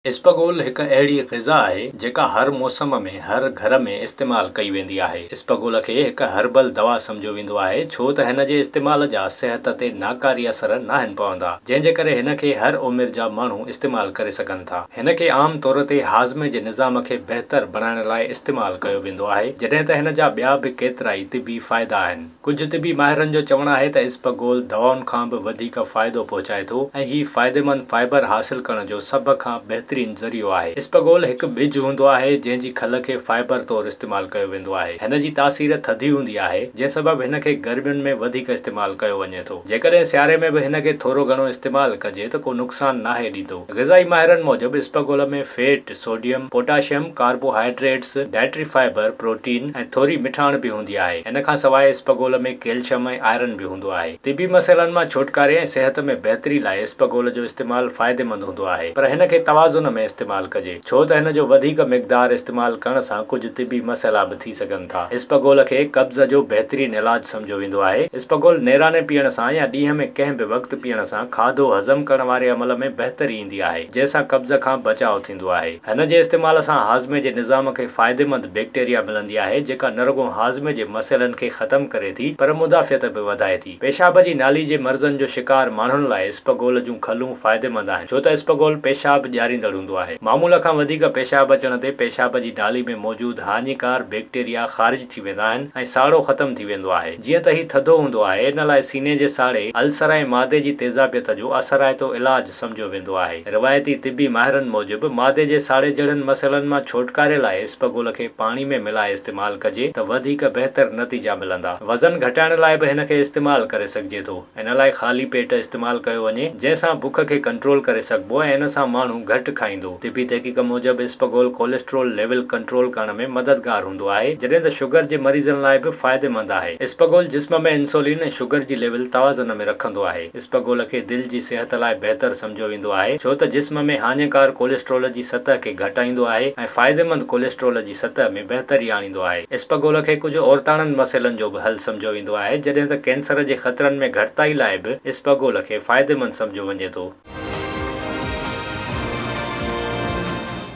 इस्बगोल हिकु अहिड़ी ग़िज़ा आहे जेका हर मौसम में हर घर में इस्तेमालु कई वेंदी आहे। इस्बगोल खे हिकु हर्बल दवा सम्झो वेंदो आहे छो त हिन जे इस्तेमाल जा सिहत ते नाकारी असर नाहिनि पवंदा, जंहिंजे करे हिन खे हर उमिरि जा माण्हू इस्तेमालु करे सघनि था। हिन खे आम तौर ते हाज़मे जे निज़ाम खे बहितर बणाइण लाइ इस्तेमालु कयो वेंदो आहे, जॾहिं त हिन जा ॿिया बि केतिरा ई तिबी फ़ाइदा आहिनि। कुझु तिबी माहिरनि जो चवणु आहे त इस्बगोल दवाउनि खां बि वधीक फ़ाइदो पहुचाए थो ऐं हीउ फ़ाइदेमंद फाइबर हासिल करण जो सभ खां बहितरीन ज़रियो आहे। इस्बगोल हिकु ॿिज हूंदो आहे जंहिंजी खल खे फाइबर तौरु इस्तेमालु कयो वेंदो आहे। हिन जी तासीर थधी हूंदी आहे, जंहिं सबबु हिन खे गर्मियुनि में वधीक इस्तेमालु कयो वञे थो। जेकॾहिं सियारे में बि हिन खे थोरो घणो इस्तेमालु कजे त को नुक़सान नाहे ॾींदो। ग़िज़ाई माहिरनि मूजिबि इस्बगोल में fat, sodium, potassium, carbohydrates, dietary fibre, protein ऐं थोरी मिठाण बि हूंदी आहे। हिन खां सवाइ इस्बगोल में कैल्शियम ऐं आयरन बि हूंदो आहे। तिबी मसइलनि मां छुटकारे ऐं सिहत में बहितरी लाइ इस्बगोल जो इस्तेमालु फ़ाइदेमंद हूंदो आहे, पर हिन खे तवाज़ुन में इस्तेमालु कजे छो त हिन जो वधीक मिक़दार इस्तेमालु करण सां कुझु तिबी मसइला बि थी सघनि था। इस्बगोल खे कब्ज़ जो बहितरीन इलाज सम्झो वेंदो आहे। इस्बगोल नेराने पीअण सां या ॾींहं में कंहिं बि वक़्तु पीअण सां खाधो हज़म करण वारे अमल में बहितरी ईंदी आहे, जंहिंसां कब्ज़ खां बचाव थींदो आहे। हिन जे इस्तेमाल सां हाज़मे जे निज़ाम खे फ़ाइदेमंद बैक्टीरिया मिलंदी आहे, जेका न रुॻो हाज़मे जे मसइलनि खे ख़तमु करे थी पर मुदाफ़ियत बि वधाए थी। पेशाब जी नाली जे मर्ज़नि जो शिकार माण्हुनि लाइ इस्बगोल जूं खलूं फ़ाइदेमंद आहिनि छो त इस्बगोल पेशाब ॾियारींदड़ हूंदो आहे। मामूल खां वधीक पेशाब अचण ते पेशाब जी नाली में मौजूदु हानिकार बैक्टीरिया ख़ारिज थी वेंदा आहिनि ऐं साड़ो ख़तमु थी वेंदो आहे। जीअं त हीउ थधो हूंदो आहे, इन लाइ सीने जे साड़े, अल्सर ऐं मादे जी तेज़ाबियत जो असराइतो इलाज सम्झो वेंदो आहे। रिवायती तिबी माहिरनि मूजिबि मादे जे साड़े जहिड़नि मसइलनि मां छुटकारे लाइ इस्बगोल खे पाणी में मिलाए इस्तेमालु कजे त वधीक बहितर नतीजा मिलंदा। वज़न घटाइण लाइ बि हिन खे इस्तेमालु करे सघिजे थो। इन लाइ ख़ाली पेट इस्तेमालु कयो वञे, जंहिंसां बुख खे कंट्रोल करे सघिबो ऐं इन सां माण्हू घटि खाईंदो। तिबी तहक़ीक़ मूजिबि इस्बगोल कोलेस्ट्रोल लेवल कंट्रोल करण में मददगार हूंदो आहे, जॾहिं त शुगर जे मरीज़नि लाइ बि फ़ाइदेमंद आहे। इस्बगोल जिस्म में इंसुलिन ऐं शुगर जी लेवल तवाज़ुन में रखंदो आहे। इस्बगोल खे दिलि जी सिहत लाइ बहितर सम्झो वेंदो आहे छो त जिस्म में हानिकार कोलेस्ट्रोल जी सतह खे घटाईंदो आहे ऐं फ़ाइदेमंद कोलेस्ट्रोल जी सतह में बहितरी आणींदो आहे। इस्बगोल खे कुझु औरताणनि मसइलनि जो बि हल सम्झो वेंदो आहे, जॾहिं त कैंसर जे ख़तरनि में घटिताई लाइ बि इस्बगोल खे फ़ाइदेमंद सम्झो वञे थो।